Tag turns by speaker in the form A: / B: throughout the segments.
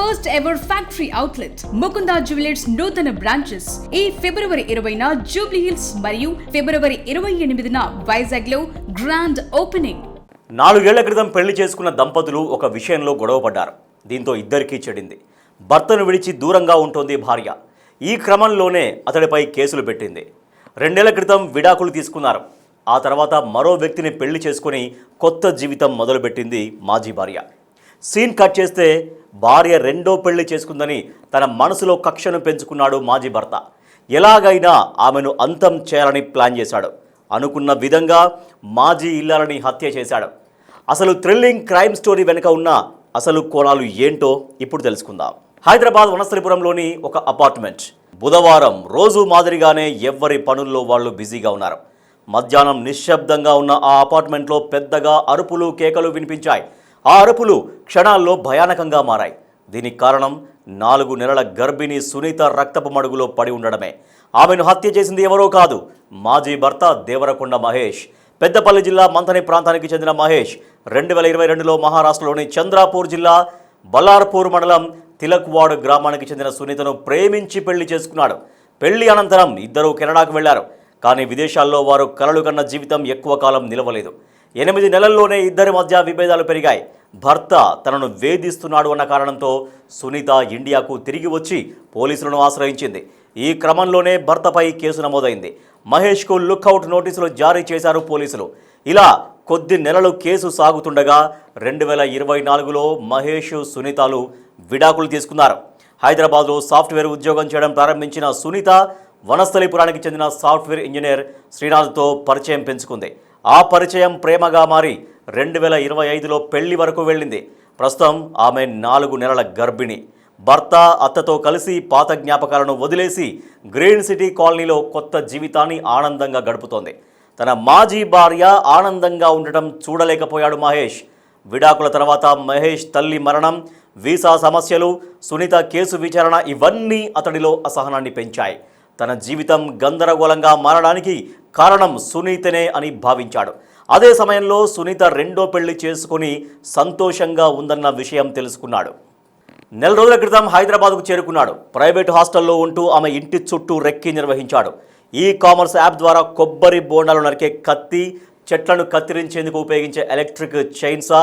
A: First ever factory outlet Mukunda jewellers నూతన branches ఈ ఫిబ్రవరి 20న Jubilee hills మరియు ఫిబ్రవరి 28న వైజాగ్ లో గ్రాండ్ ఓపెనింగ్.
B: 4 ఏళ్ల క్రితం పెళ్లి చేసుకున్న దంపతులు ఒక విషయంలో గొడవపడ్డారు. దీంతో ఇద్దరికీ చెడింది. భర్తను విడిచి దూరంగా ఉంటోంది భార్య. ఈ క్రమంలోనే అతడిపై కేసులు పెట్టింది. 2 ఏళ్ల క్రితం విడాకులు తీసుకున్నారు. ఆ తర్వాత మరో వ్యక్తిని పెళ్లి చేసుకుని కొత్త జీవితం మొదలుపెట్టింది మాజీ భార్య. సీన్ కట్ చేస్తే భార్య రెండో పెళ్లి చేసుకుందని తన మనసులో కక్షను పెంచుకున్నాడు మాజీ భర్త. ఎలాగైనా ఆమెను అంతం చేయాలని ప్లాన్ చేశాడు. అనుకున్న విధంగా మాజీ ఇల్లాలని హత్య చేశాడు. అసలు థ్రిల్లింగ్ క్రైమ్ స్టోరీ వెనుక ఉన్న అసలు కోణాలు ఏంటో ఇప్పుడు తెలుసుకుందాం. హైదరాబాద్ వనస్థలిపురంలోని ఒక అపార్ట్మెంట్. బుధవారం రోజు మాదిరిగానే ఎవ్వరి పనుల్లో వాళ్ళు బిజీగా ఉన్నారు. మధ్యాహ్నం నిశ్శబ్దంగా ఉన్న ఆ అపార్ట్మెంట్లో పెద్దగా అరుపులు కేకలు వినిపించాయి. ఆ అరుపులు క్షణాల్లో భయానకంగా మారాయి. దీనికి కారణం 4 నెలల గర్భిణి సునీత రక్తపు మడుగులో పడి ఉండడమే. ఆమెను హత్య చేసింది ఎవరో కాదు, మాజీ భర్త దేవరకొండ మహేష్. పెద్దపల్లి జిల్లా మంథని ప్రాంతానికి చెందిన మహేష్ 2022లో మహారాష్ట్రలోని చంద్రాపూర్ జిల్లా బల్లార్పూర్ మండలం తిలక్వాడ్ గ్రామానికి చెందిన సునీతను ప్రేమించి పెళ్లి చేసుకున్నాడు. పెళ్లి అనంతరం ఇద్దరూ కెనడాకు వెళ్లారు. కానీ విదేశాల్లో వారు కలలు కన్న జీవితం ఎక్కువ కాలం నిలవలేదు. 8 నెలల్లోనే ఇద్దరి మధ్య విభేదాలు పెరిగాయి. భర్త తనను వేధిస్తున్నాడు అన్న కారణంతో సునీత ఇండియాకు తిరిగి వచ్చి పోలీసులను ఆశ్రయించింది. ఈ క్రమంలోనే భర్తపై కేసు నమోదైంది. మహేష్కు లుక్అవుట్ నోటీసులు జారీ చేశారు పోలీసులు. ఇలా కొద్ది నెలలు కేసు సాగుతుండగా 2024లో మహేష్ సునీతలు విడాకులు తీసుకున్నారు. హైదరాబాద్లో సాఫ్ట్వేర్ ఉద్యోగం చేయడం ప్రారంభించిన సునీత వనస్థలిపురానికి చెందిన సాఫ్ట్వేర్ ఇంజనీర్ శ్రీనాథ్తో పరిచయం పెంచుకుంది. ఆ పరిచయం ప్రేమగా మారి 2025లో పెళ్లి వరకు వెళ్ళింది. ప్రస్తుతం ఆమె 4 నెలల గర్భిణి. భర్త అత్తతో కలిసి పాత జ్ఞాపకాలను వదిలేసి గ్రీన్ సిటీ కాలనీలో కొత్త జీవితాన్ని ఆనందంగా గడుపుతోంది. తన మాజీ భార్య ఆనందంగా ఉండటం చూడలేకపోయాడు మహేష్. విడాకుల తర్వాత మహేష్ తల్లి మరణం, వీసా సమస్యలు, సునీత కేసు విచారణ ఇవన్నీ అతడిలో అసహనాన్ని పెంచాయి. తన జీవితం గందరగోళంగా మారడానికి కారణం సునీతనే అని భావించాడు. అదే సమయంలో సునీత రెండో పెళ్లి చేసుకుని సంతోషంగా ఉందన్న విషయం తెలుసుకున్నాడు. 4 రోజుల క్రితం హైదరాబాద్కు చేరుకున్నాడు. ప్రైవేటు హాస్టల్లో ఉంటూ ఆమె ఇంటి చుట్టూ రెక్కి నిర్వహించాడు. ఈ కామర్స్ యాప్ ద్వారా కొబ్బరి బోండాలు నరికే కత్తి, చెట్లను కత్తిరించేందుకు ఉపయోగించే ఎలక్ట్రిక్ చైన్సా,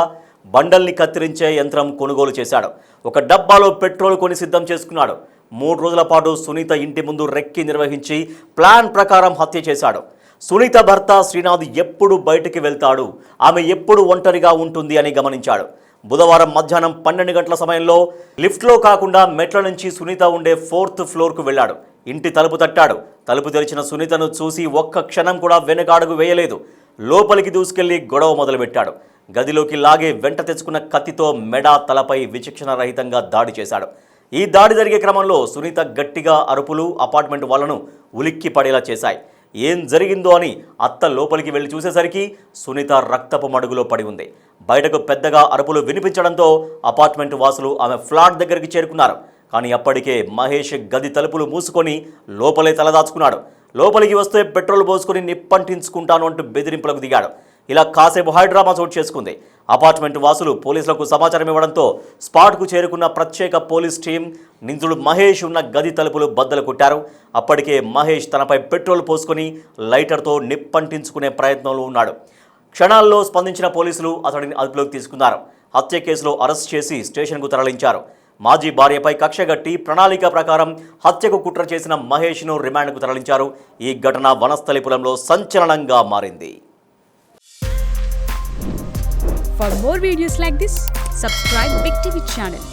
B: బండల్ని కత్తిరించే యంత్రం కొనుగోలు చేశాడు. ఒక డబ్బాలో పెట్రోల్ కొని సిద్ధం చేసుకున్నాడు. 3 రోజుల పాటు సునీత ఇంటి ముందు రెక్కి నిర్వహించి ప్లాన్ ప్రకారం హత్య చేశాడు. సునీత భర్త శ్రీనాథ్ ఎప్పుడు బయటికి వెళ్తాడు, ఆమె ఎప్పుడు ఒంటరిగా ఉంటుంది అని గమనించాడు. బుధవారం మధ్యాహ్నం 12 గంటల సమయంలో లిఫ్ట్లో కాకుండా మెట్ల నుంచి సునీత ఉండే 4th ఫ్లోర్కు వెళ్ళాడు. ఇంటి తలుపు తట్టాడు. తలుపు తెరిచిన సునీతను చూసి ఒక్క క్షణం కూడా వెనకాడుగు వేయలేదు. లోపలికి దూసుకెళ్లి గొడవ మొదలుపెట్టాడు. గదిలోకి లాగే వెంట తెచ్చుకున్న కత్తితో మెడ, తలపై విచక్షణ రహితంగా దాడి చేశాడు. ఈ దాడి జరిగే క్రమంలో సునీత గట్టిగా అరుపులు అపార్ట్మెంట్ వాళ్ళను ఉలిక్కి పడేలా చేశాయి. ఏం జరిగిందో అని అత్త లోపలికి వెళ్ళి చూసేసరికి సునీత రక్తపు మడుగులో పడి ఉంది. బయటకు పెద్దగా అరుపులు వినిపించడంతో అపార్ట్మెంట్ వాసులు ఆమె ఫ్లాట్ దగ్గరికి చేరుకున్నారు. కానీ అప్పటికే మహేష్ గది తలుపులు మూసుకొని లోపలే తలదాచుకున్నాడు. లోపలికి వస్తే పెట్రోల్ పోసుకొని నిప్పంటించుకుంటాను అంటూ బెదిరింపులకు దిగాడు. ఇలా కాసేపు హైడ్రామా చోటు చేసుకుంది. అపార్ట్మెంట్ వాసులు పోలీసులకు సమాచారం ఇవ్వడంతో స్పాట్కు చేరుకున్న ప్రత్యేక పోలీస్ టీం నిందితుడు మహేష్ ఉన్న గది తలుపులు బద్దలు కొట్టారు. అప్పటికే మహేష్ తనపై పెట్రోల్ పోసుకొని లైటర్తో నిప్పంటించుకునే ప్రయత్నంలో ఉన్నాడు. క్షణాల్లో స్పందించిన పోలీసులు అతడిని అదుపులోకి తీసుకున్నారు. హత్య కేసులో అరెస్ట్ చేసి స్టేషన్కు తరలించారు. మాజీ భార్యపై కక్షగట్టి ప్రణాళిక ప్రకారం హత్యకు కుట్ర చేసిన మహేష్ను రిమాండ్కు తరలించారు. ఈ ఘటన వనస్థలిపురంలో సంచలనంగా మారింది.
A: For more videos like this, subscribe Big TV channel.